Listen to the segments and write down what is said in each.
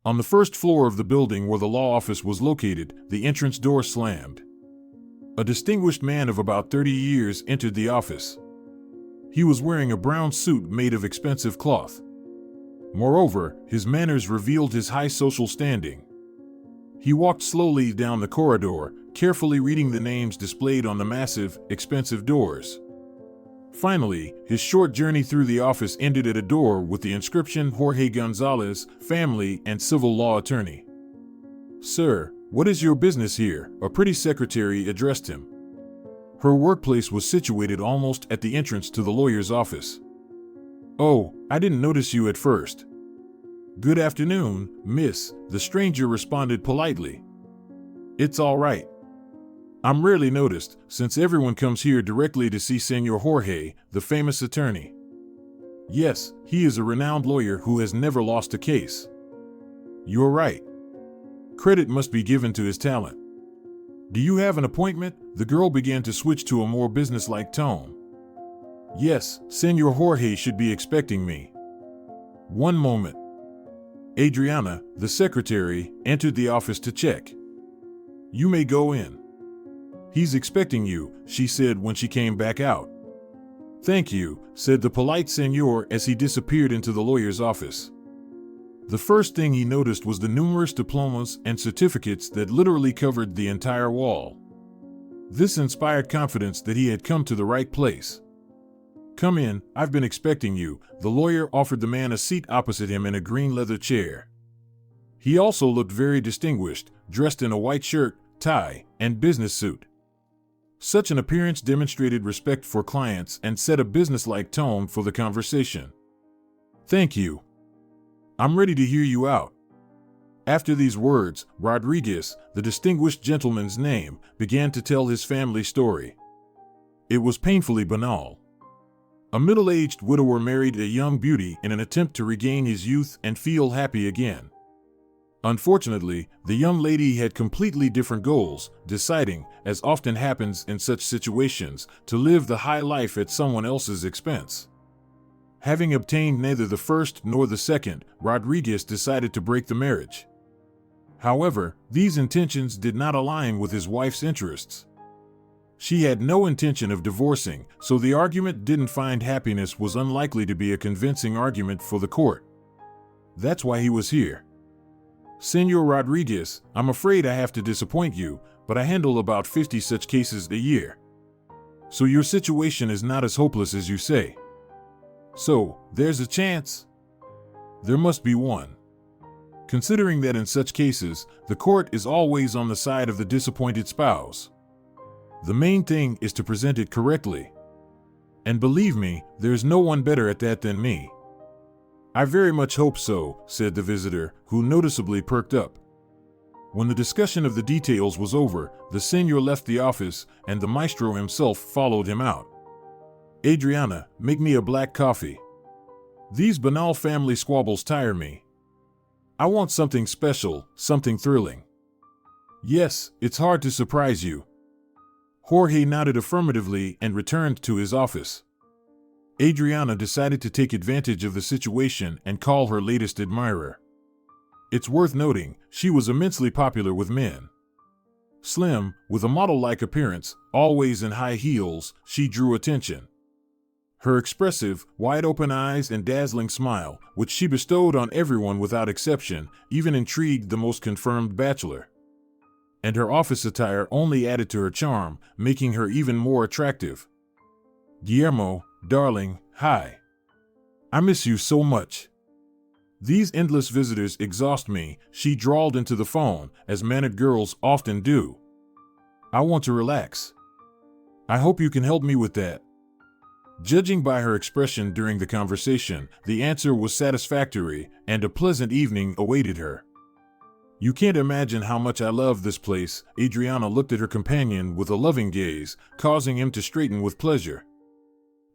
On the first floor of the building where the law office was located, the entrance door slammed. A distinguished man of about 30 years entered the office. He was wearing a brown suit made of expensive cloth. Moreover, his manners revealed his high social standing. He walked slowly down the corridor, carefully reading the names displayed on the massive, expensive doors. Finally, his short journey through the office ended at a door with the inscription Jorge Gonzalez, family and civil law attorney. "Sir, what is your business here?" a pretty secretary addressed him. Her workplace was situated almost at the entrance to the lawyer's office. "Oh, I didn't notice you at first." "Good afternoon, miss," the stranger responded politely. "It's all right. I'm rarely noticed, since everyone comes here directly to see Senor Jorge, the famous attorney. Yes, he is a renowned lawyer who has never lost a case." "You're right. Credit must be given to his talent. Do you have an appointment?" The girl began to switch to a more businesslike tone. "Yes, Senor Jorge should be expecting me." "One moment." Adriana, the secretary, entered the office to check. "You may go in. He's expecting you," she said when she came back out. "Thank you," said the polite senor as he disappeared into the lawyer's office. The first thing he noticed was the numerous diplomas and certificates that literally covered the entire wall. This inspired confidence that he had come to the right place. "Come in, I've been expecting you," the lawyer offered the man a seat opposite him in a green leather chair. He also looked very distinguished, dressed in a white shirt, tie, and business suit. Such an appearance demonstrated respect for clients and set a businesslike tone for the conversation. "Thank you. I'm ready to hear you out." After these words, Rodriguez, the distinguished gentleman's name, began to tell his family story. It was painfully banal. A middle-aged widower married a young beauty in an attempt to regain his youth and feel happy again. Unfortunately, the young lady had completely different goals, deciding, as often happens in such situations, to live the high life at someone else's expense. Having obtained neither the first nor the second, Rodriguez decided to break the marriage. However, these intentions did not align with his wife's interests. She had no intention of divorcing, so the argument "didn't find happiness" was unlikely to be a convincing argument for the court. That's why he was here. "Senor Rodriguez, I'm afraid I have to disappoint you, but I handle about 50 such cases a year. So your situation is not as hopeless as you say. So, there's a chance?" "There must be one. Considering that in such cases, the court is always on the side of the disappointed spouse. The main thing is to present it correctly. And believe me, there's no one better at that than me." "I very much hope so," said the visitor, who noticeably perked up. When the discussion of the details was over, the senor left the office, and the maestro himself followed him out. "Adriana, make me a black coffee. These banal family squabbles tire me. I want something special, something thrilling." "Yes, it's hard to surprise you." Jorge nodded affirmatively and returned to his office. Adriana decided to take advantage of the situation and call her latest admirer. It's worth noting, she was immensely popular with men. Slim, with a model-like appearance, always in high heels, she drew attention. Her expressive, wide-open eyes and dazzling smile, which she bestowed on everyone without exception, even intrigued the most confirmed bachelor. And her office attire only added to her charm, making her even more attractive. "Guillermo, darling, hi. I miss you so much. These endless visitors exhaust me," she drawled into the phone, as mannered girls often do. "I want to relax. I hope you can help me with that." Judging by her expression during the conversation, the answer was satisfactory, and a pleasant evening awaited her. "You can't imagine how much I love this place." Adriana looked at her companion with a loving gaze, causing him to straighten with pleasure.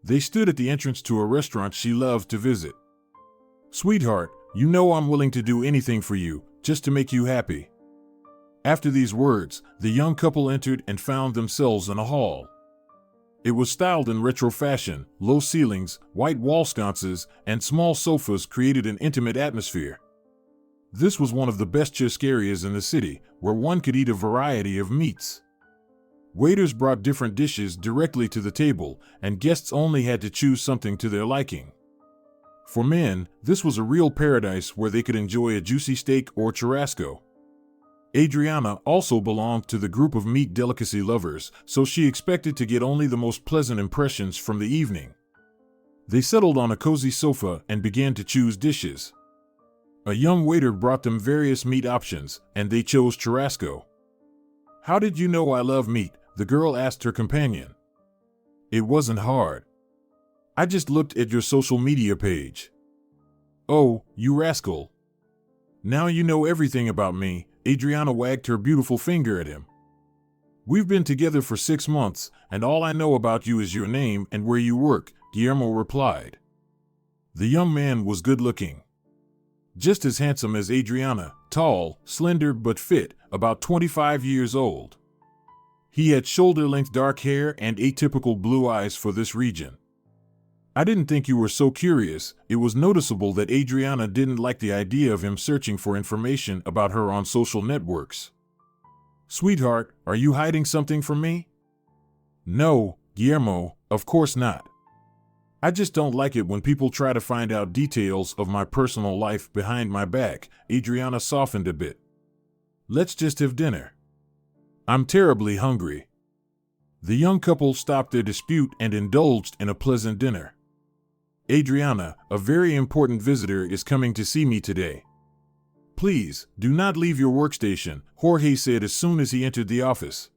They stood at the entrance to a restaurant she loved to visit. "Sweetheart, you know I'm willing to do anything for you, just to make you happy." After these words, the young couple entered and found themselves in a hall. It was styled in retro fashion. Low ceilings, white wall sconces, and small sofas created an intimate atmosphere. This was one of the best churrascarias in the city, where one could eat a variety of meats. Waiters brought different dishes directly to the table, and guests only had to choose something to their liking. For men, this was a real paradise where they could enjoy a juicy steak or churrasco. Adriana also belonged to the group of meat delicacy lovers, so she expected to get only the most pleasant impressions from the evening. They settled on a cozy sofa and began to choose dishes. A young waiter brought them various meat options, and they chose churrasco. "How did you know I love meat?" the girl asked her companion. "It wasn't hard. I just looked at your social media page." "Oh, you rascal. Now you know everything about me," Adriana wagged her beautiful finger at him. "We've been together for 6 months, and all I know about you is your name and where you work," Guillermo replied. The young man was good-looking. Just as handsome as Adriana, tall, slender but fit, about 25 years old. He had shoulder-length dark hair and atypical blue eyes for this region. "I didn't think you were so curious." It was noticeable that Adriana didn't like the idea of him searching for information about her on social networks. "Sweetheart, are you hiding something from me?" "No, Guillermo, of course not. I just don't like it when people try to find out details of my personal life behind my back." Adriana softened a bit. "Let's just have dinner. I'm terribly hungry." The young couple stopped their dispute and indulged in a pleasant dinner. "Adriana, a very important visitor is coming to see me today. Please, do not leave your workstation," Jorge said as soon as he entered the office.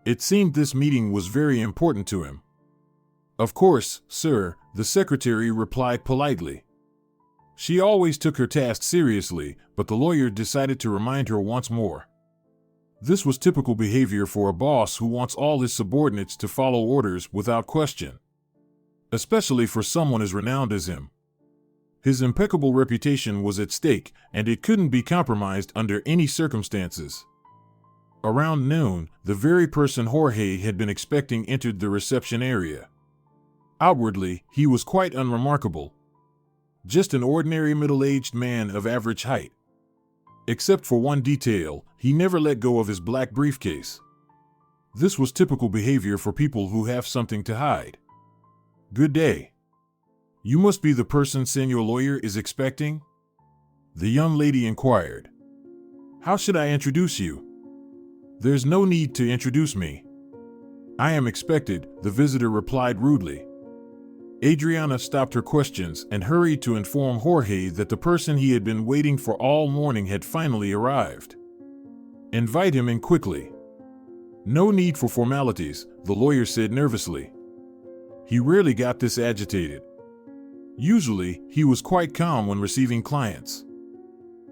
It seemed this meeting was very important to him. "Of course, sir," the secretary replied politely. She always took her task seriously, but the lawyer decided to remind her once more. This was typical behavior for a boss who wants all his subordinates to follow orders without question, especially for someone as renowned as him. His impeccable reputation was at stake, and it couldn't be compromised under any circumstances. Around noon, the very person Jorge had been expecting entered the reception area. Outwardly, he was quite unremarkable. Just an ordinary middle-aged man of average height. Except for one detail, he never let go of his black briefcase. This was typical behavior for people who have something to hide. "Good day. You must be the person Senor Lawyer is expecting?" the young lady inquired. "How should I introduce you?" "There's no need to introduce me. I am expected," the visitor replied rudely. Adriana stopped her questions and hurried to inform Jorge that the person he had been waiting for all morning had finally arrived. "Invite him in quickly." "No need for formalities," the lawyer said nervously. He rarely got this agitated. Usually, he was quite calm when receiving clients.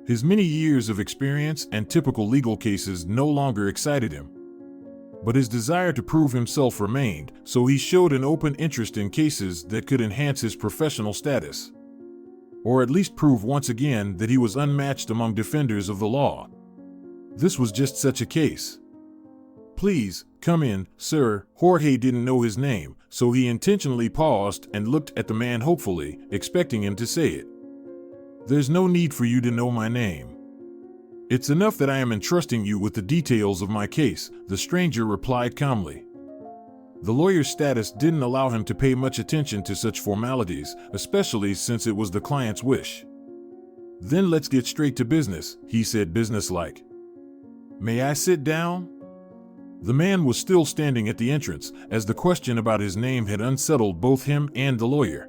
His many years of experience and typical legal cases no longer excited him. But his desire to prove himself remained, so he showed an open interest in cases that could enhance his professional status. Or at least prove once again that he was unmatched among defenders of the law. This was just such a case. "Please, come in, sir." Jorge didn't know his name, so he intentionally paused and looked at the man hopefully, expecting him to say it. "There's no need for you to know my name. It's enough that I am entrusting you with the details of my case," the stranger replied calmly. The lawyer's status didn't allow him to pay much attention to such formalities, especially since it was the client's wish. "Then let's get straight to business," he said businesslike. "May I sit down?" The man was still standing at the entrance, as the question about his name had unsettled both him and the lawyer.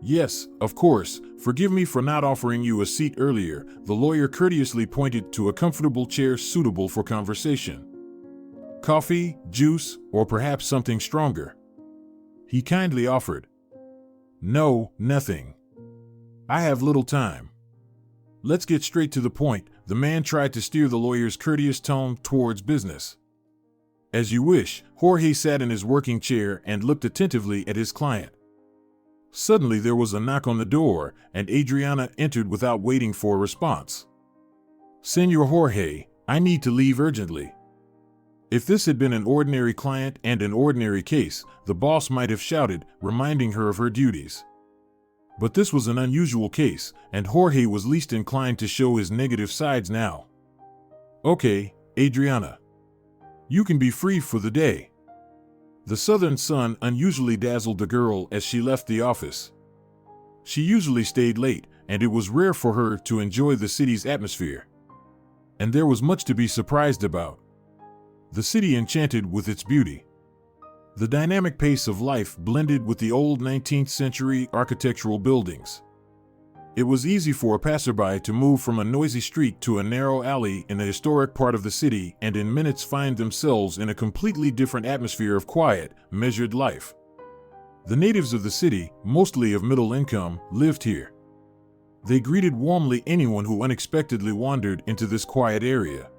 "Yes, of course. Forgive me for not offering you a seat earlier," the lawyer courteously pointed to a comfortable chair suitable for conversation. "Coffee, juice, or perhaps something stronger?" he kindly offered. "No, nothing. I have little time. Let's get straight to the point." The man tried to steer the lawyer's courteous tone towards business. "As you wish." Jorge sat in his working chair and looked attentively at his client. Suddenly there was a knock on the door, and Adriana entered without waiting for a response. "Senor Jorge, I need to leave urgently." If this had been an ordinary client and an ordinary case, the boss might have shouted, reminding her of her duties. But this was an unusual case, and Jorge was least inclined to show his negative sides now. "Okay, Adriana. You can be free for the day." The southern sun unusually dazzled the girl as she left the office. She usually stayed late, and it was rare for her to enjoy the city's atmosphere. And there was much to be surprised about. The city enchanted with its beauty. The dynamic pace of life blended with the old 19th century architectural buildings. It was easy for a passerby to move from a noisy street to a narrow alley in a historic part of the city and in minutes find themselves in a completely different atmosphere of quiet, measured life. The natives of the city, mostly of middle income, lived here. They greeted warmly anyone who unexpectedly wandered into this quiet area.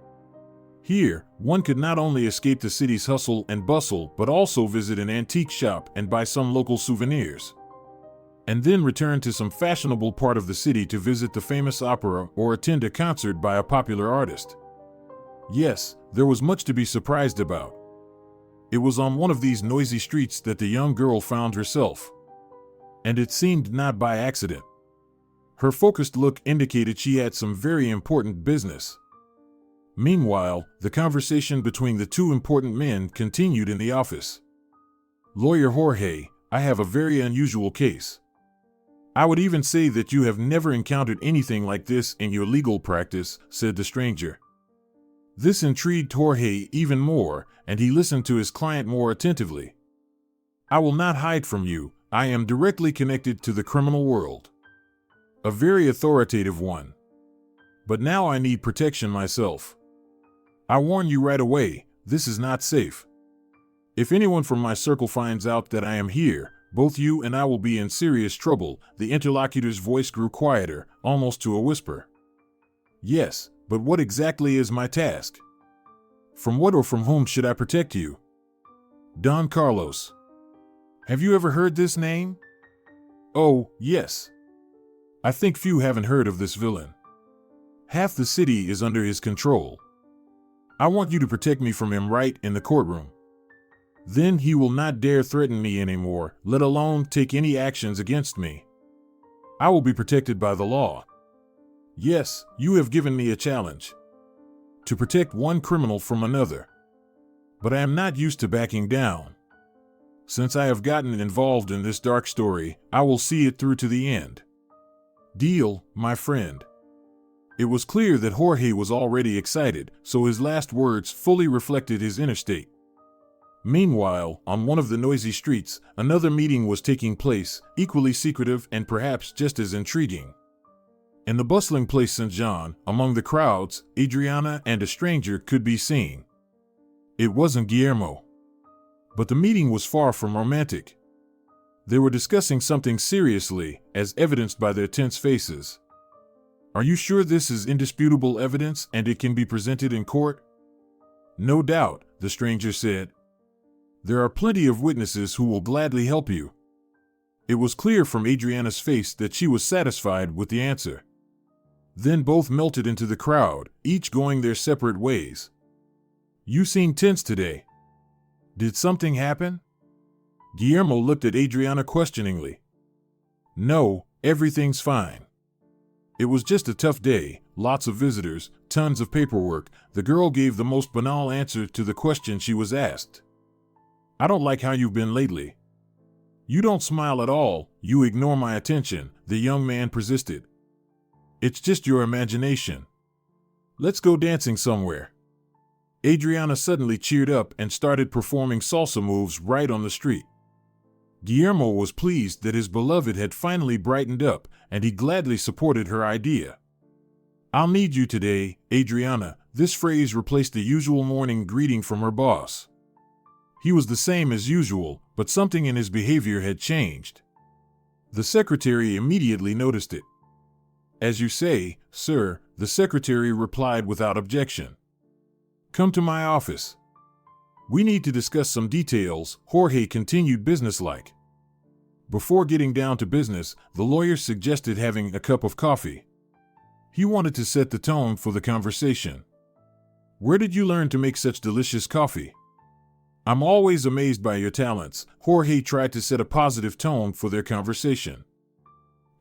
Here, one could not only escape the city's hustle and bustle but also visit an antique shop and buy some local souvenirs. And then return to some fashionable part of the city to visit the famous opera or attend a concert by a popular artist. Yes, there was much to be surprised about. It was on one of these noisy streets that the young girl found herself. And it seemed not by accident. Her focused look indicated she had some very important business. Meanwhile, the conversation between the two important men continued in the office. "Lawyer Jorge, I have a very unusual case. I would even say that you have never encountered anything like this in your legal practice," said the stranger. This intrigued Jorge even more, and he listened to his client more attentively. "I will not hide from you, I am directly connected to the criminal world. A very authoritative one. But now I need protection myself. I warn you right away, this is not safe. If anyone from my circle finds out that I am here, both you and I will be in serious trouble." The interlocutor's voice grew quieter, almost to a whisper. "Yes, but what exactly is my task? From what or from whom should I protect you?" "Don Carlos. Have you ever heard this name?" "Oh, yes. I think few haven't heard of this villain. Half the city is under his control. I want you to protect me from him right in the courtroom. Then he will not dare threaten me anymore, let alone take any actions against me. I will be protected by the law. Yes, you have given me a challenge. To protect one criminal from another. But I am not used to backing down. Since I have gotten involved in this dark story, I will see it through to the end. Deal, my friend." It was clear that Jorge was already excited, so his last words fully reflected his inner state. Meanwhile, on one of the noisy streets, another meeting was taking place, equally secretive and perhaps just as intriguing. In the bustling place St. John, among the crowds, Adriana and a stranger could be seen. It wasn't Guillermo. But the meeting was far from romantic. They were discussing something seriously, as evidenced by their tense faces. "Are you sure this is indisputable evidence and it can be presented in court?" "No doubt," the stranger said. "There are plenty of witnesses who will gladly help you." It was clear from Adriana's face that she was satisfied with the answer. Then both melted into the crowd, each going their separate ways. "You seem tense today. Did something happen?" Guillermo looked at Adriana questioningly. "No, everything's fine. It was just a tough day, lots of visitors, tons of paperwork." The girl gave the most banal answer to the question she was asked. "I don't like how you've been lately." "You don't smile at all, you ignore my attention," the young man persisted. "It's just your imagination. Let's go dancing somewhere." Adriana suddenly cheered up and started performing salsa moves right on the street. Guillermo was pleased that his beloved had finally brightened up, and he gladly supported her idea. "I'll need you today, Adriana." This phrase replaced the usual morning greeting from her boss. He was the same as usual, but something in his behavior had changed. The secretary immediately noticed it. "As you say, sir," the secretary replied without objection. "Come to my office. We need to discuss some details," Jorge continued businesslike. Before getting down to business, the lawyer suggested having a cup of coffee. He wanted to set the tone for the conversation. "Where did you learn to make such delicious coffee?" "I'm always amazed by your talents." Jorge tried to set a positive tone for their conversation.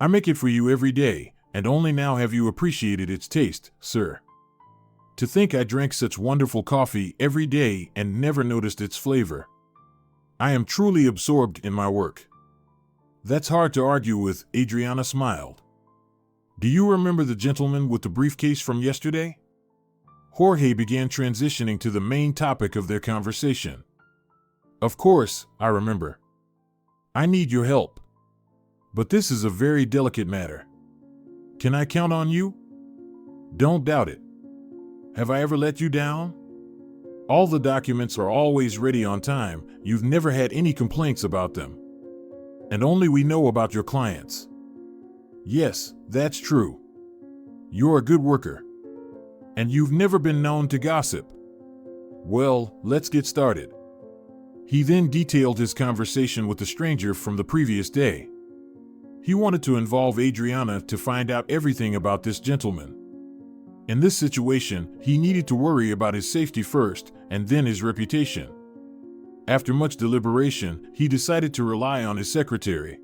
I make it for you every day, and only now have you appreciated its taste, sir. To think I drank such wonderful coffee every day and never noticed its flavor. I am truly absorbed in my work. That's hard to argue with, Adriana smiled. Do you remember the gentleman with the briefcase from yesterday? Jorge began transitioning to the main topic of their conversation. Of course, I remember. I need your help. But this is a very delicate matter. Can I count on you? Don't doubt it. Have I ever let you down? All the documents are always ready on time. You've never had any complaints about them. And only we know about your clients. Yes, that's true. You're a good worker. And you've never been known to gossip. Well, let's get started. He then detailed his conversation with the stranger from the previous day. He wanted to involve Adriana to find out everything about this gentleman. In this situation, he needed to worry about his safety first, and then his reputation. After much deliberation, he decided to rely on his secretary.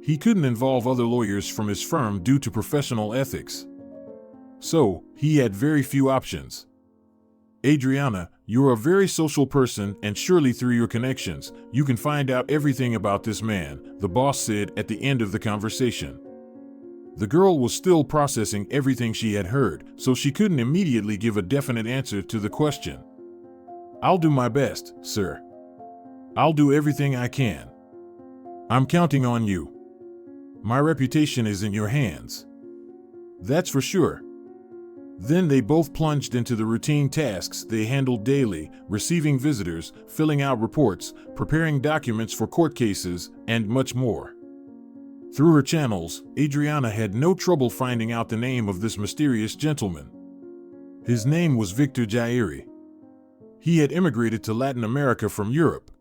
He couldn't involve other lawyers from his firm due to professional ethics. So, he had very few options. Adriana, you're a very social person, and surely through your connections, you can find out everything about this man, the boss said at the end of the conversation. The girl was still processing everything she had heard, so she couldn't immediately give a definite answer to the question. I'll do my best, sir. I'll do everything I can. I'm counting on you. My reputation is in your hands. That's for sure. Then they both plunged into the routine tasks they handled daily, receiving visitors, filling out reports, preparing documents for court cases, and much more. Through her channels, Adriana had no trouble finding out the name of this mysterious gentleman. His name was Victor Jairi. He had immigrated to Latin America from Europe.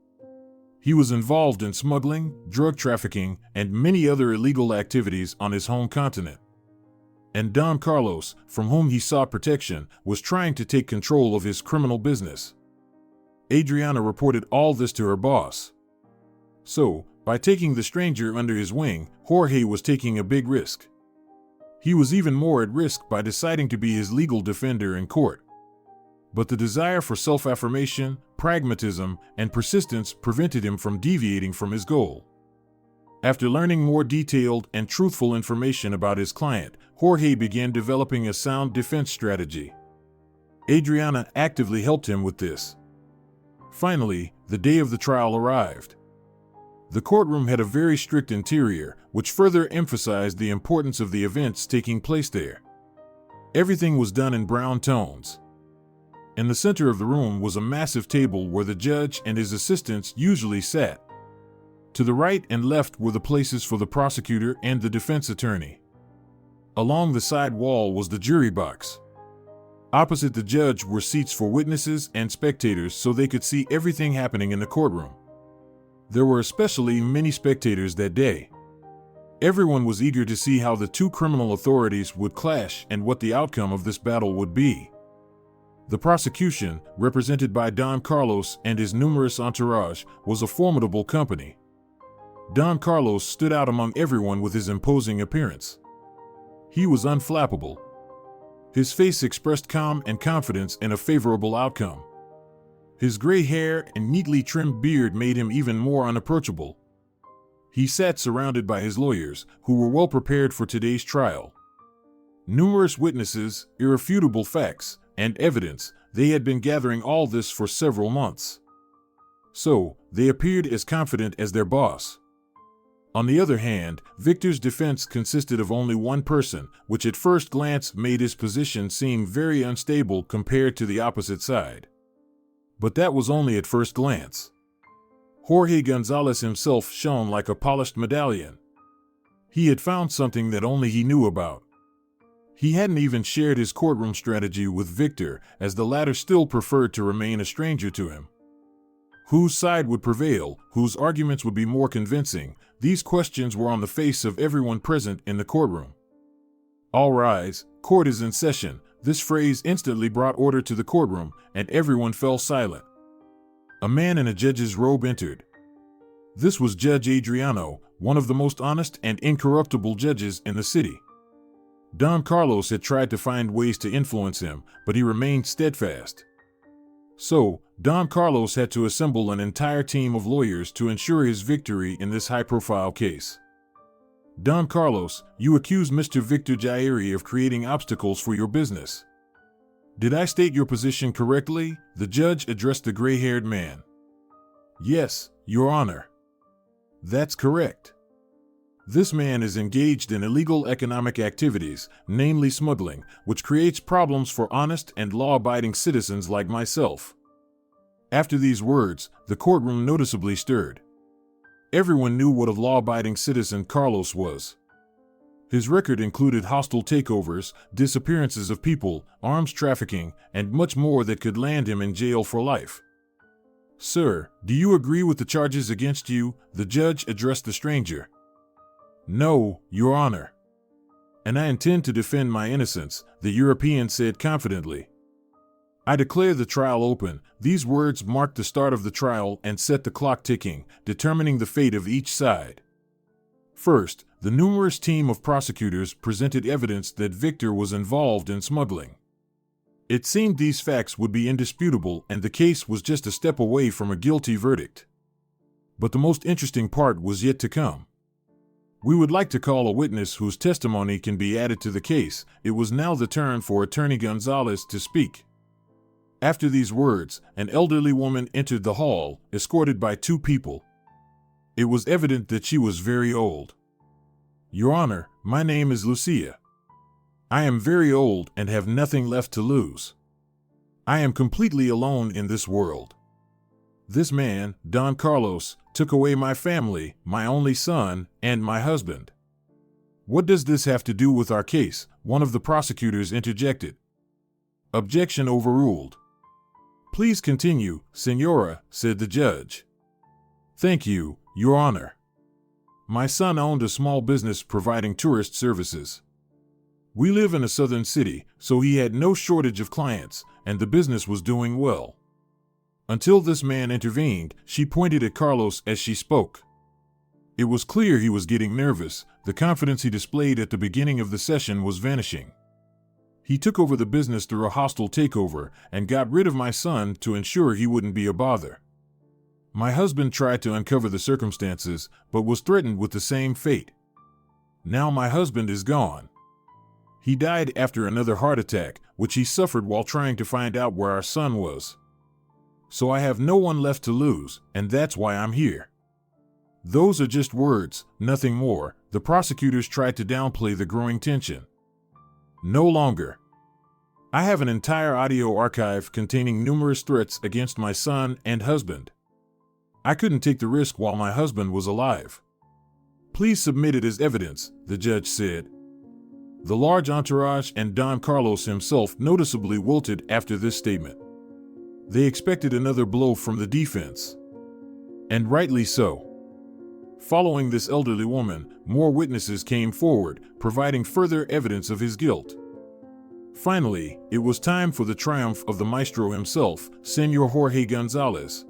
He was involved in smuggling, drug trafficking, and many other illegal activities on his home continent. And Don Carlos, from whom he sought protection, was trying to take control of his criminal business. Adriana reported all this to her boss. So, by taking the stranger under his wing, Jorge was taking a big risk. He was even more at risk by deciding to be his legal defender in court. But the desire for self-affirmation, pragmatism, and persistence prevented him from deviating from his goal. After learning more detailed and truthful information about his client, Jorge began developing a sound defense strategy. Adriana actively helped him with this. Finally, the day of the trial arrived. The courtroom had a very strict interior, which further emphasized the importance of the events taking place there. Everything was done in brown tones. In the center of the room was a massive table where the judge and his assistants usually sat. To the right and left were the places for the prosecutor and the defense attorney. Along the side wall was the jury box. Opposite the judge were seats for witnesses and spectators so they could see everything happening in the courtroom. There were especially many spectators that day. Everyone was eager to see how the two criminal authorities would clash and what the outcome of this battle would be. The prosecution, represented by Don Carlos and his numerous entourage, was a formidable company. Don Carlos stood out among everyone with his imposing appearance. He was unflappable. His face expressed calm and confidence in a favorable outcome. His gray hair and neatly trimmed beard made him even more unapproachable. He sat surrounded by his lawyers, who were well prepared for today's trial. Numerous witnesses, irrefutable facts, and evidence, they had been gathering all this for several months. So, they appeared as confident as their boss. On the other hand, Victor's defense consisted of only one person, which at first glance made his position seem very unstable compared to the opposite side. But that was only at first glance. Jorge Gonzalez himself shone like a polished medallion. He had found something that only he knew about. He hadn't even shared his courtroom strategy with Victor, as the latter still preferred to remain a stranger to him. Whose side would prevail, whose arguments would be more convincing, these questions were on the face of everyone present in the courtroom. All rise, court is in session. This phrase instantly brought order to the courtroom, and everyone fell silent. A man in a judge's robe entered. This was Judge Adriano, one of the most honest and incorruptible judges in the city. Don Carlos had tried to find ways to influence him, but he remained steadfast. So, Don Carlos had to assemble an entire team of lawyers to ensure his victory in this high-profile case. Don Carlos, you accuse Mr. Victor Jairi of creating obstacles for your business. Did I state your position correctly? The judge addressed the gray-haired man. Yes, Your Honor. That's correct. This man is engaged in illegal economic activities, namely smuggling, which creates problems for honest and law-abiding citizens like myself. After these words, the courtroom noticeably stirred. Everyone knew what a law-abiding citizen Carlos was. His record included hostile takeovers, disappearances of people, arms trafficking, and much more that could land him in jail for life. Sir, do you agree with the charges against you? The judge addressed the stranger. No, Your Honor. And I intend to defend my innocence, the European said confidently. I declare the trial open. These words marked the start of the trial and set the clock ticking, determining the fate of each side. First, the numerous team of prosecutors presented evidence that Victor was involved in smuggling. It seemed these facts would be indisputable and the case was just a step away from a guilty verdict. But the most interesting part was yet to come. We would like to call a witness whose testimony can be added to the case. It was now the turn for Attorney Gonzalez to speak. After these words, an elderly woman entered the hall, escorted by two people. It was evident that she was very old. Your Honor, my name is Lucia. I am very old and have nothing left to lose. I am completely alone in this world. This man, Don Carlos, took away my family, my only son, and my husband. What does this have to do with our case? One of the prosecutors interjected. Objection overruled. Please continue, Senora, said the judge. Thank you, Your Honor. My son owned a small business providing tourist services. We live in a southern city, so he had no shortage of clients, and the business was doing well. Until this man intervened, she pointed at Carlos as she spoke. It was clear he was getting nervous. The confidence he displayed at the beginning of the session was vanishing. He took over the business through a hostile takeover and got rid of my son to ensure he wouldn't be a bother. My husband tried to uncover the circumstances, but was threatened with the same fate. Now my husband is gone. He died after another heart attack, which he suffered while trying to find out where our son was. So I have no one left to lose, and that's why I'm here. Those are just words, nothing more. The prosecutors tried to downplay the growing tension. No longer. I have an entire audio archive containing numerous threats against my son and husband. I couldn't take the risk while my husband was alive. Please submit it as evidence, the judge said. The large entourage and Don Carlos himself noticeably wilted after this statement. They expected another blow from the defense. And rightly so. Following this elderly woman, more witnesses came forward, providing further evidence of his guilt. Finally, it was time for the triumph of the maestro himself, Senor Jorge Gonzalez.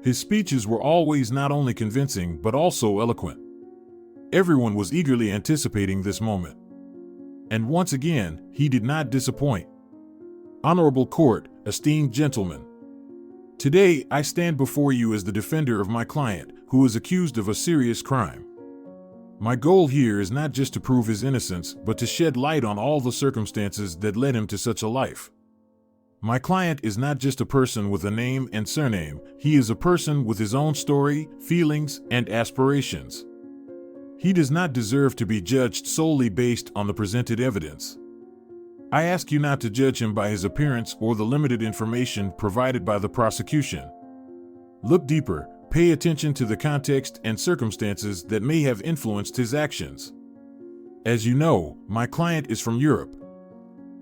His speeches were always not only convincing but also eloquent. Everyone was eagerly anticipating this moment. And once again, he did not disappoint. Honorable Court, esteemed gentlemen. Today, I stand before you as the defender of my client, who is accused of a serious crime. My goal here is not just to prove his innocence, but to shed light on all the circumstances that led him to such a life. My client is not just a person with a name and surname, he is a person with his own story, feelings, and aspirations. He does not deserve to be judged solely based on the presented evidence. I ask you not to judge him by his appearance or the limited information provided by the prosecution. Look deeper, pay attention to the context and circumstances that may have influenced his actions. As you know, my client is from Europe.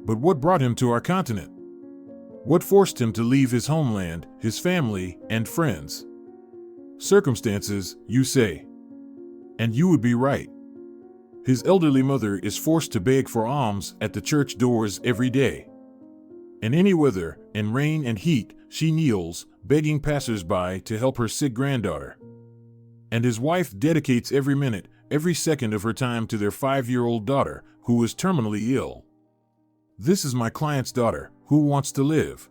But what brought him to our continent? What forced him to leave his homeland, his family, and friends? Circumstances, you say. And you would be right. His elderly mother is forced to beg for alms at the church doors every day. In any weather, in rain and heat, she kneels, begging passers-by to help her sick granddaughter. And his wife dedicates every minute, every second of her time to their 5-year-old daughter, who is terminally ill. This is my client's daughter, who wants to live.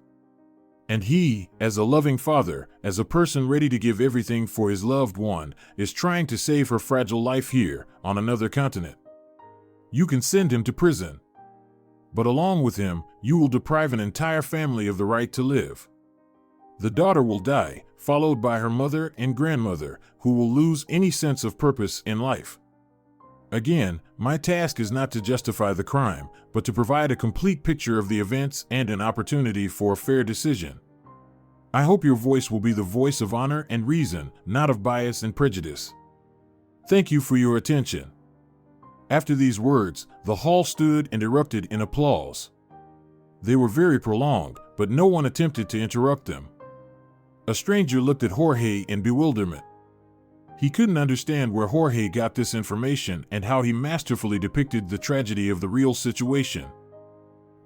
And he, as a loving father, as a person ready to give everything for his loved one, is trying to save her fragile life here, on another continent. You can send him to prison. But along with him, you will deprive an entire family of the right to live. The daughter will die, followed by her mother and grandmother, who will lose any sense of purpose in life. Again, my task is not to justify the crime, but to provide a complete picture of the events and an opportunity for a fair decision. I hope your voice will be the voice of honor and reason, not of bias and prejudice. Thank you for your attention. After these words, the hall stood and erupted in applause. They were very prolonged, but no one attempted to interrupt them. A stranger looked at Jorge in bewilderment. He couldn't understand where Jorge got this information and how he masterfully depicted the tragedy of the real situation.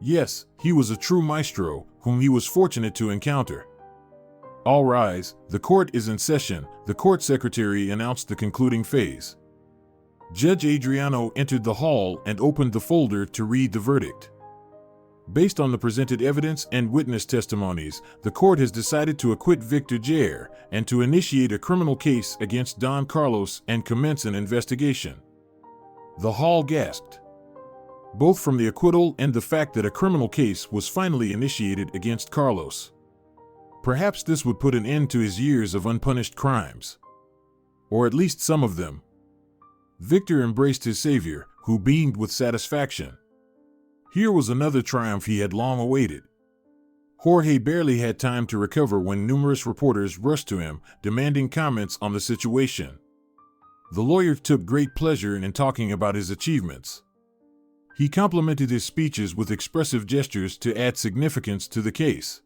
Yes, he was a true maestro, whom he was fortunate to encounter. All rise, the court is in session, the court secretary announced the concluding phase. Judge Adriano entered the hall and opened the folder to read the verdict. Based on the presented evidence and witness testimonies, the court has decided to acquit Victor Jair and to initiate a criminal case against Don Carlos and commence an investigation. The hall gasped, both from the acquittal and the fact that a criminal case was finally initiated against Carlos. Perhaps this would put an end to his years of unpunished crimes. Or at least some of them. Victor embraced his savior, who beamed with satisfaction. Here was another triumph he had long awaited. Jorge barely had time to recover when numerous reporters rushed to him, demanding comments on the situation. The lawyer took great pleasure in talking about his achievements. He complimented his speeches with expressive gestures to add significance to the case.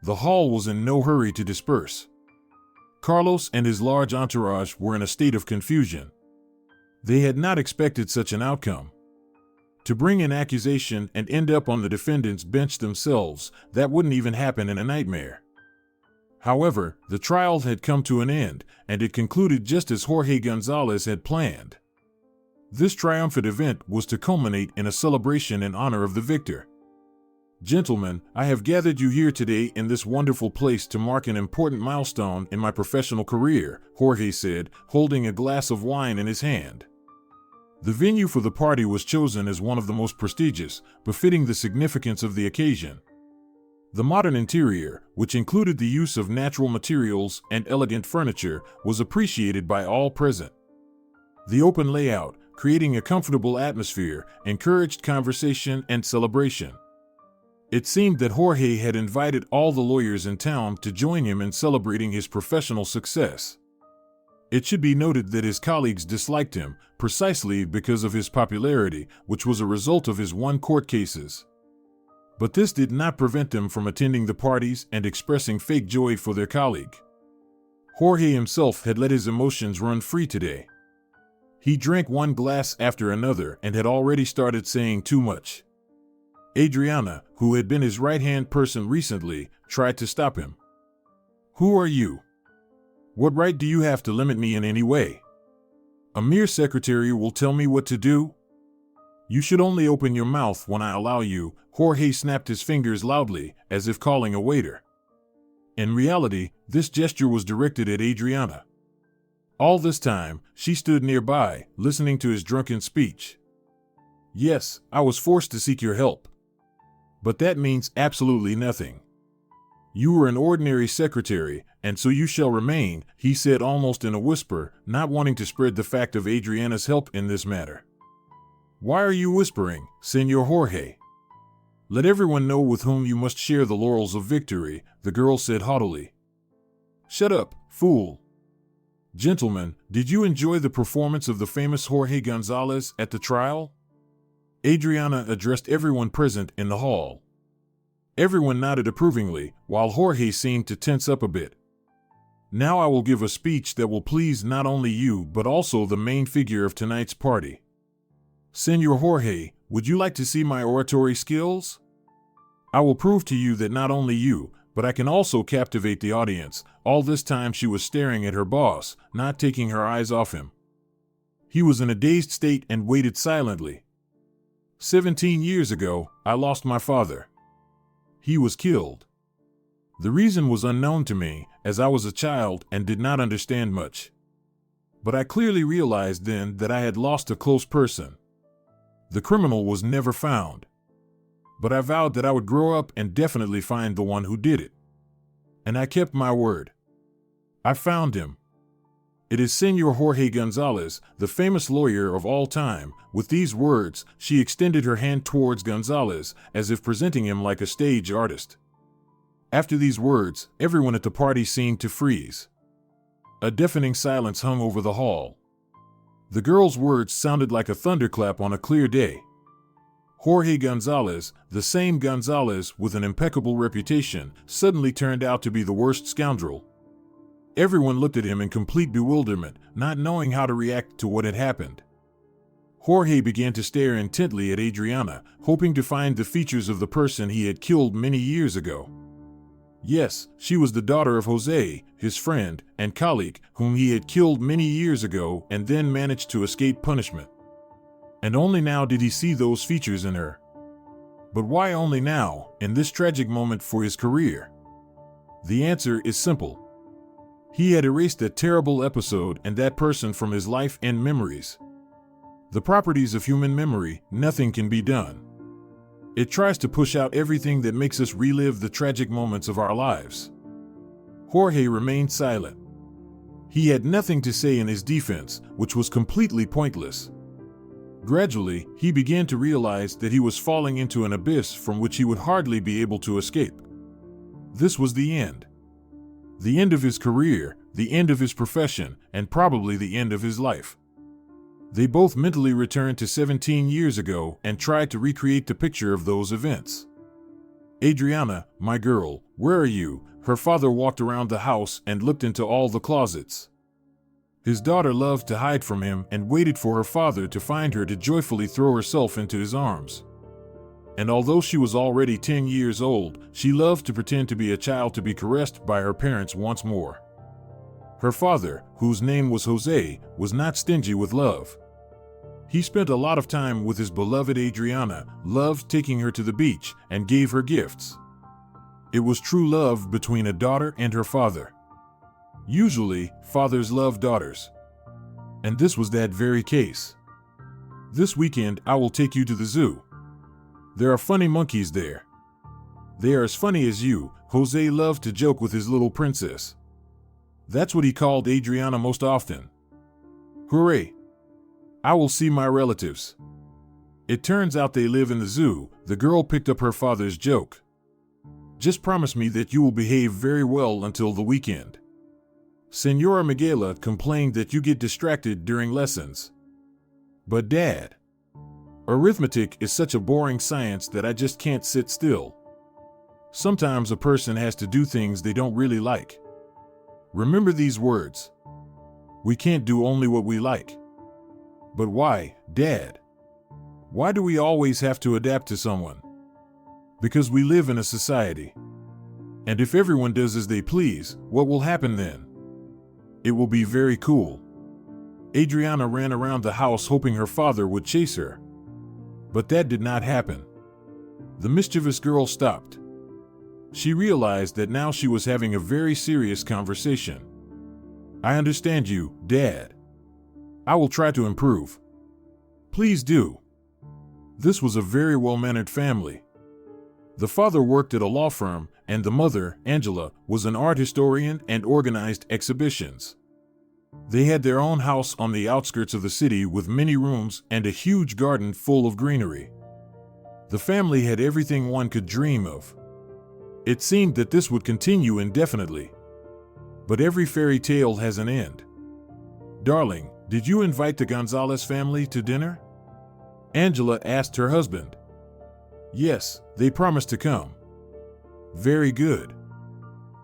The hall was in no hurry to disperse. Carlos and his large entourage were in a state of confusion. They had not expected such an outcome. To bring an accusation and end up on the defendant's bench themselves, that wouldn't even happen in a nightmare. However, the trial had come to an end, and it concluded just as Jorge Gonzalez had planned. This triumphant event was to culminate in a celebration in honor of the victor. Gentlemen, I have gathered you here today in this wonderful place to mark an important milestone in my professional career, Jorge said, holding a glass of wine in his hand. The venue for the party was chosen as one of the most prestigious, befitting the significance of the occasion. The modern interior, which included the use of natural materials and elegant furniture, was appreciated by all present. The open layout, creating a comfortable atmosphere, encouraged conversation and celebration. It seemed that Jorge had invited all the lawyers in town to join him in celebrating his professional success. It should be noted that his colleagues disliked him, precisely because of his popularity, which was a result of his won court cases. But this did not prevent them from attending the parties and expressing fake joy for their colleague. Jorge himself had let his emotions run free today. He drank one glass after another and had already started saying too much. Adriana, who had been his right-hand person recently, tried to stop him. "Who are you? What right do you have to limit me in any way? A mere secretary will tell me what to do? You should only open your mouth when I allow you." Jorge snapped his fingers loudly, as if calling a waiter. In reality, this gesture was directed at Adriana. All this time, she stood nearby, listening to his drunken speech. "Yes, I was forced to seek your help. But that means absolutely nothing. You were an ordinary secretary, and so you shall remain," he said almost in a whisper, not wanting to spread the fact of Adriana's help in this matter. "Why are you whispering, Senor Jorge? Let everyone know with whom you must share the laurels of victory," the girl said haughtily. "Shut up, fool. Gentlemen, did you enjoy the performance of the famous Jorge Gonzalez at the trial?" Adriana addressed everyone present in the hall. Everyone nodded approvingly, while Jorge seemed to tense up a bit. "Now I will give a speech that will please not only you but also the main figure of tonight's party. Senor Jorge, would you like to see my oratory skills? I will prove to you that not only you, but I can also captivate the audience, All this time she was staring at her boss, not taking her eyes off him. He was in a dazed state and waited silently. 17 years ago, I lost my father. He was killed. The reason was unknown to me, as I was a child and did not understand much. But I clearly realized then that I had lost a close person. The criminal was never found. But I vowed that I would grow up and definitely find the one who did it. And I kept my word. I found him. It is Señor Jorge Gonzalez, the famous lawyer of all time. With these words, she extended her hand towards Gonzalez, as if presenting him like a stage artist. After these words, everyone at the party seemed to freeze. A deafening silence hung over the hall. The girl's words sounded like a thunderclap on a clear day. Jorge Gonzalez, the same Gonzalez with an impeccable reputation, suddenly turned out to be the worst scoundrel. Everyone looked at him in complete bewilderment, not knowing how to react to what had happened. Jorge began to stare intently at Adriana, hoping to find the features of the person he had killed many years ago. Yes, she was the daughter of Jose, his friend and colleague, whom he had killed many years ago and then managed to escape punishment. And only now did he see those features in her. But why only now, in this tragic moment for his career? The answer is simple. He had erased that terrible episode and that person from his life and memories. The properties of human memory, nothing can be done. It tries to push out everything that makes us relive the tragic moments of our lives. Jorge remained silent. He had nothing to say in his defense, which was completely pointless. Gradually, he began to realize that he was falling into an abyss from which he would hardly be able to escape. This was the end. The end of his career, the end of his profession, and probably the end of his life. They both mentally returned to 17 years ago and tried to recreate the picture of those events. Adriana, my girl, where are you? Her father walked around the house and looked into all the closets. His daughter loved to hide from him and waited for her father to find her to joyfully throw herself into his arms. And although she was already 10 years old, she loved to pretend to be a child to be caressed by her parents once more. Her father, whose name was Jose, was not stingy with love. He spent a lot of time with his beloved Adriana, loved taking her to the beach, and gave her gifts. It was true love between a daughter and her father. Usually, fathers love daughters. And this was that very case. This weekend, I will take you to the zoo. There are funny monkeys there. They are as funny as you. Jose loved to joke with his little princess. That's what he called Adriana most often. Hooray! I will see my relatives. It turns out they live in the zoo. The girl picked up her father's joke. Just promise me that you will behave very well until the weekend. Senora Miguela complained that you get distracted during lessons. But Dad, arithmetic is such a boring science that I just can't sit still. Sometimes a person has to do things they don't really like. Remember these words. We can't do only what we like. But why, Dad? Why do we always have to adapt to someone? Because we live in a society. And if everyone does as they please, what will happen then? It will be very cool. Adriana ran around the house hoping her father would chase her. But that did not happen. The mischievous girl stopped. She realized that now she was having a very serious conversation. I understand you, Dad. I will try to improve. Please do. This was a very well-mannered family. The father worked at a law firm, and the mother, Angela, was an art historian and organized exhibitions. They had their own house on the outskirts of the city with many rooms and a huge garden full of greenery. The family had everything one could dream of. It seemed that this would continue indefinitely. But every fairy tale has an end. Darling, did you invite the Gonzalez family to dinner? Angela asked her husband. Yes, they promised to come. Very good.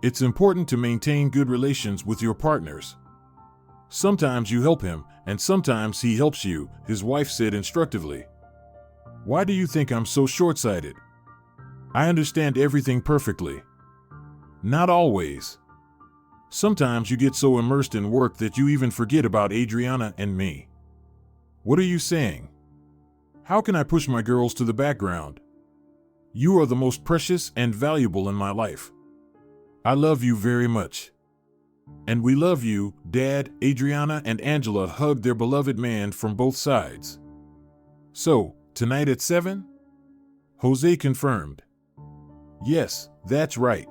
It's important to maintain good relations with your partners. Sometimes you help him, and sometimes he helps you, his wife said instructively. Why do you think I'm so short-sighted? I understand everything perfectly. Not always. Sometimes you get so immersed in work that you even forget about Adriana and me. What are you saying? How can I push my girls to the background? You are the most precious and valuable in my life. I love you very much. And we love you, Dad. Adriana and Angela hugged their beloved man from both sides. So, tonight at 7? Jose confirmed. Yes, that's right.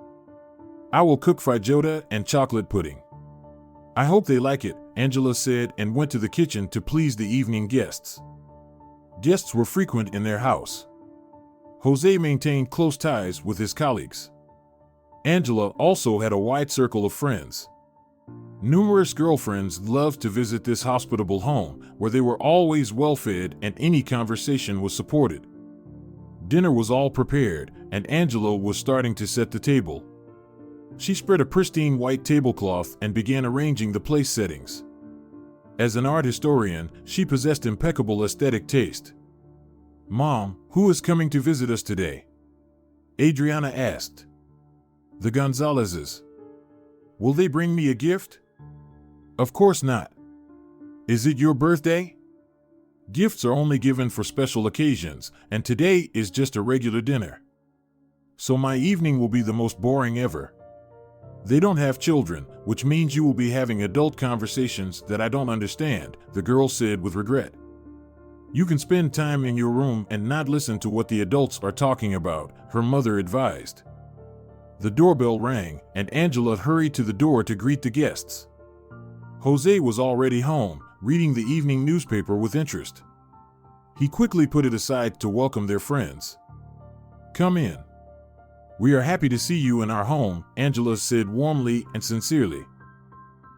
I will cook feijoada and chocolate pudding. I hope they like it, Angela said and went to the kitchen to please the evening guests. Guests were frequent in their house. Jose maintained close ties with his colleagues. Angela also had a wide circle of friends. Numerous girlfriends loved to visit this hospitable home, where they were always well-fed and any conversation was supported. Dinner was all prepared, and Angela was starting to set the table. She spread a pristine white tablecloth and began arranging the place settings. As an art historian, she possessed impeccable aesthetic taste. Mom, who is coming to visit us today? Adriana asked. The Gonzalezes. Will they bring me a gift? Of course not. Is it your birthday? Gifts are only given for special occasions, and today is just a regular dinner. So my evening will be the most boring ever. They don't have children, which means you will be having adult conversations that I don't understand, the girl said with regret. You can spend time in your room and not listen to what the adults are talking about, her mother advised. The doorbell rang, and Angela hurried to the door to greet the guests. Jose was already home, reading the evening newspaper with interest. He quickly put it aside to welcome their friends. Come in. We are happy to see you in our home, Angela said warmly and sincerely.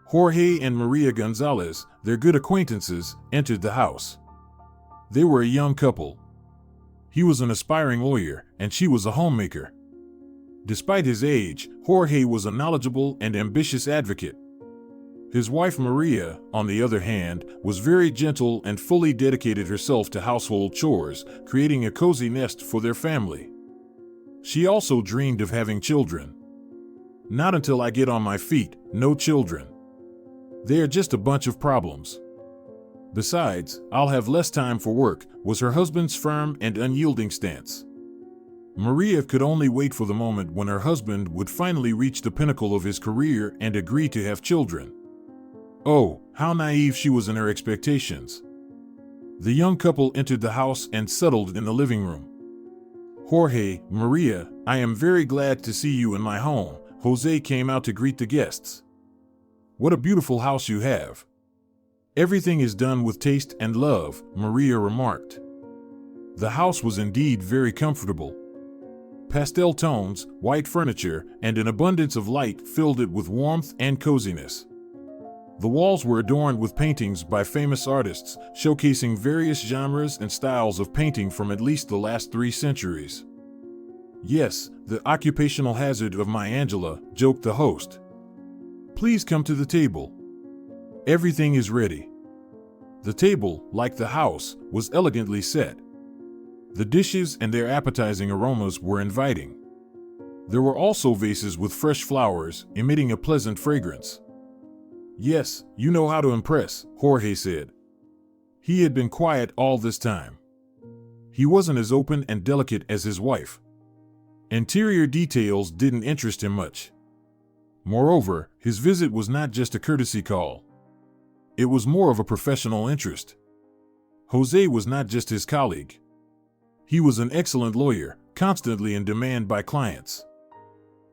Jorge and Maria Gonzalez, their good acquaintances, entered the house. They were a young couple. He was an aspiring lawyer, and she was a homemaker. Despite his age, Jorge was a knowledgeable and ambitious advocate. His wife Maria, on the other hand, was very gentle and fully dedicated herself to household chores, creating a cozy nest for their family. She also dreamed of having children. Not until I get on my feet, no children. They are just a bunch of problems. Besides, I'll have less time for work, was her husband's firm and unyielding stance. Maria could only wait for the moment when her husband would finally reach the pinnacle of his career and agree to have children. Oh, how naive she was in her expectations. The young couple entered the house and settled in the living room. Jorge, Maria, I am very glad to see you in my home, Jose came out to greet the guests. What a beautiful house you have. Everything is done with taste and love, Maria remarked. The house was indeed very comfortable. Pastel tones, white furniture, and an abundance of light filled it with warmth and coziness. The walls were adorned with paintings by famous artists, showcasing various genres and styles of painting from at least the last 3 centuries. Yes, the occupational hazard of my Angela, joked the host. Please come to the table. Everything is ready. The table, like the house, was elegantly set. The dishes and their appetizing aromas were inviting. There were also vases with fresh flowers, emitting a pleasant fragrance. Yes, you know how to impress, Jorge said. He had been quiet all this time. He wasn't as open and delicate as his wife. Interior details didn't interest him much. Moreover, his visit was not just a courtesy call. It was more of a professional interest. Jose was not just his colleague. He was an excellent lawyer, constantly in demand by clients.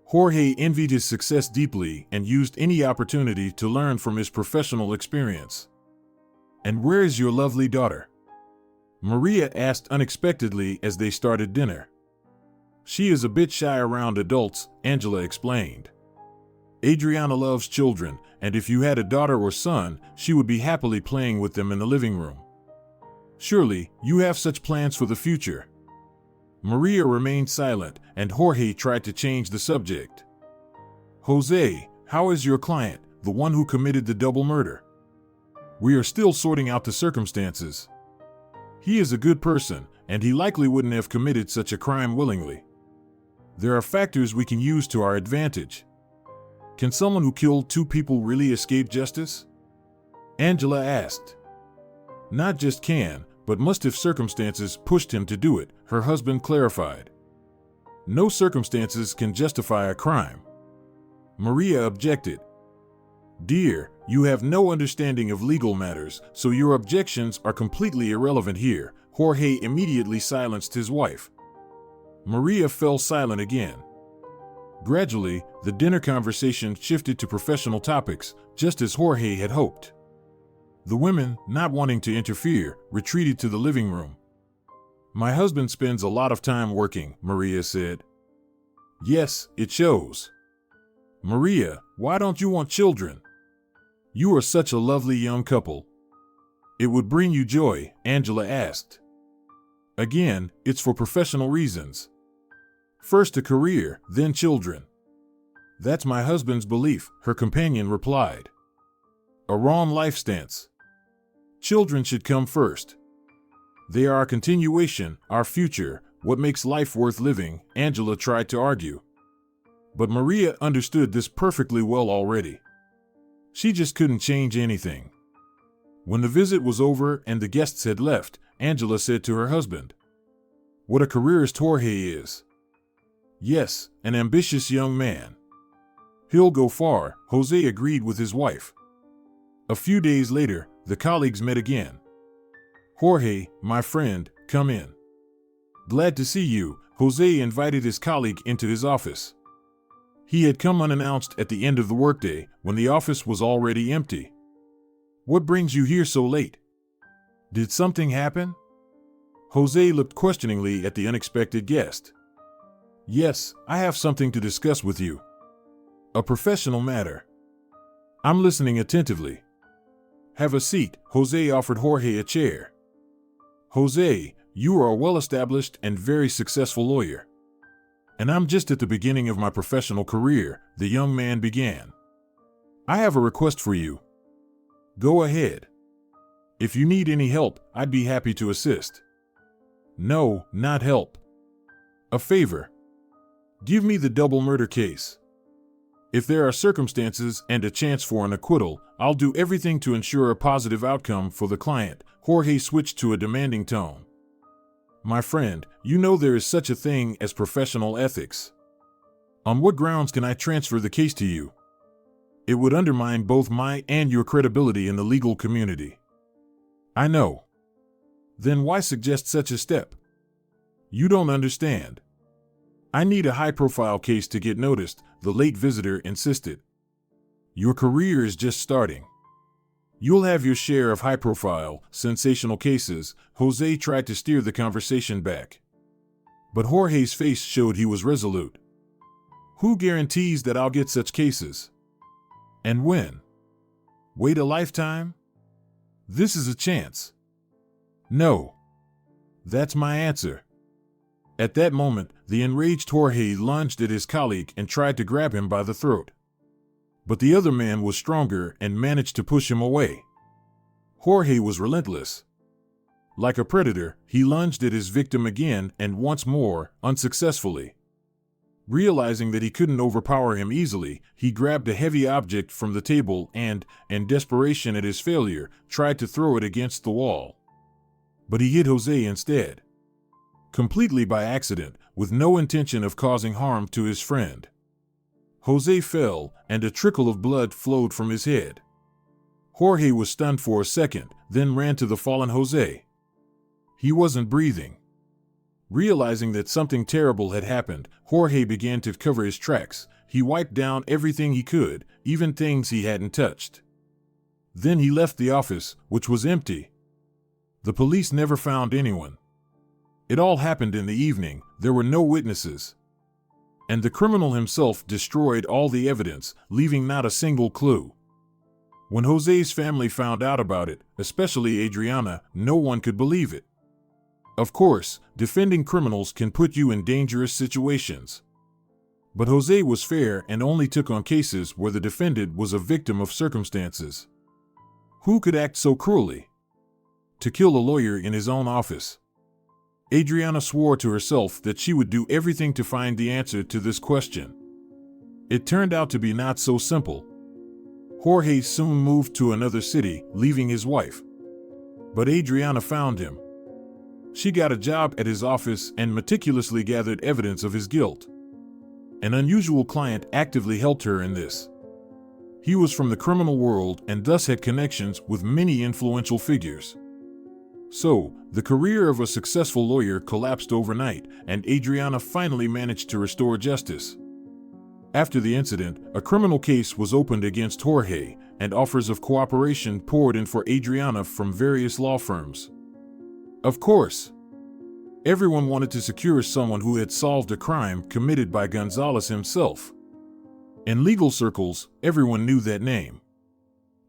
Jorge envied his success deeply and used any opportunity to learn from his professional experience. And where is your lovely daughter? Maria asked unexpectedly as they started dinner. She is a bit shy around adults, Angela explained. Adriana loves children, and if you had a daughter or son, she would be happily playing with them in the living room. Surely, you have such plans for the future. Maria remained silent, and Jorge tried to change the subject. Jose, how is your client, the one who committed the double murder? We are still sorting out the circumstances. He is a good person, and he likely wouldn't have committed such a crime willingly. There are factors we can use to our advantage. Can someone who killed 2 people really escape justice? Angela asked. Not just can, but must if circumstances pushed him to do it, her husband clarified. No circumstances can justify a crime. Maria objected. Dear, you have no understanding of legal matters, so your objections are completely irrelevant here. Jorge immediately silenced his wife. Maria fell silent again. Gradually, the dinner conversation shifted to professional topics, just as Jorge had hoped. The women, not wanting to interfere, retreated to the living room. My husband spends a lot of time working, Maria said. Yes, it shows. Maria, why don't you want children? You are such a lovely young couple. It would bring you joy, Angela asked. Again, it's for professional reasons. First a career, then children. That's my husband's belief, her companion replied. A wrong life stance. Children should come first. They are our continuation, our future, what makes life worth living, Angela tried to argue. But Maria understood this perfectly well already. She just couldn't change anything. When the visit was over and the guests had left, Angela said to her husband, What a careerist Jorge is. Yes, an ambitious young man. He'll go far, Jose agreed with his wife. A few days later, the colleagues met again. Jorge, my friend, come in. Glad to see you, Jose invited his colleague into his office. He had come unannounced at the end of the workday, when the office was already empty. What brings you here so late? Did something happen? Jose looked questioningly at the unexpected guest. Yes, I have something to discuss with you. A professional matter. I'm listening attentively. Have a seat, Jose offered Jorge a chair. Jose, you are a well-established and very successful lawyer. And I'm just at the beginning of my professional career, the young man began. I have a request for you. Go ahead. If you need any help, I'd be happy to assist. No, not help. A favor. Give me the double murder case. If there are circumstances and a chance for an acquittal, I'll do everything to ensure a positive outcome for the client. Jorge switched to a demanding tone. My friend, you know there is such a thing as professional ethics. On what grounds can I transfer the case to you? It would undermine both my and your credibility in the legal community. I know. Then why suggest such a step? You don't understand. I need a high-profile case to get noticed, the late visitor insisted. Your career is just starting. You'll have your share of high-profile, sensational cases. Jose tried to steer the conversation back. But Jorge's face showed he was resolute. Who guarantees that I'll get such cases? And when? Wait a lifetime? This is a chance. No. That's my answer. At that moment, the enraged Jorge lunged at his colleague and tried to grab him by the throat. But the other man was stronger and managed to push him away. Jorge was relentless. Like a predator, he lunged at his victim again and once more, unsuccessfully. Realizing that he couldn't overpower him easily, he grabbed a heavy object from the table and, in desperation at his failure, tried to throw it against the wall. But he hit Jose instead. Completely by accident, with no intention of causing harm to his friend. Jose fell, and a trickle of blood flowed from his head. Jorge was stunned for a second, then ran to the fallen Jose. He wasn't breathing. Realizing that something terrible had happened, Jorge began to cover his tracks. He wiped down everything he could, even things he hadn't touched. Then he left the office, which was empty. The police never found anyone. It all happened in the evening, there were no witnesses. And the criminal himself destroyed all the evidence, leaving not a single clue. When Jose's family found out about it, especially Adriana, no one could believe it. Of course, defending criminals can put you in dangerous situations. But Jose was fair and only took on cases where the defendant was a victim of circumstances. Who could act so cruelly? To kill a lawyer in his own office. Adriana swore to herself that she would do everything to find the answer to this question. It turned out to be not so simple. Jorge soon moved to another city, leaving his wife. But Adriana found him. She got a job at his office and meticulously gathered evidence of his guilt. An unusual client actively helped her in this. He was from the criminal world and thus had connections with many influential figures. So, the career of a successful lawyer collapsed overnight, and Adriana finally managed to restore justice. After the incident, a criminal case was opened against Jorge, and offers of cooperation poured in for Adriana from various law firms. Of course, everyone wanted to secure someone who had solved a crime committed by Gonzalez himself. In legal circles, everyone knew that name.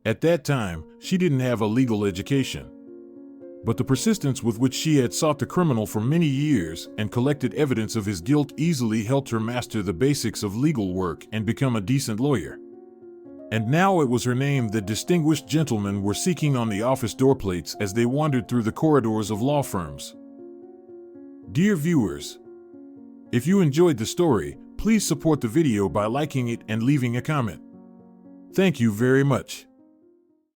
At that time, she didn't have a legal education. But the persistence with which she had sought the criminal for many years and collected evidence of his guilt easily helped her master the basics of legal work and become a decent lawyer. And now it was her name that distinguished gentlemen were seeking on the office doorplates as they wandered through the corridors of law firms. Dear viewers, if you enjoyed the story, please support the video by liking it and leaving a comment. Thank you very much.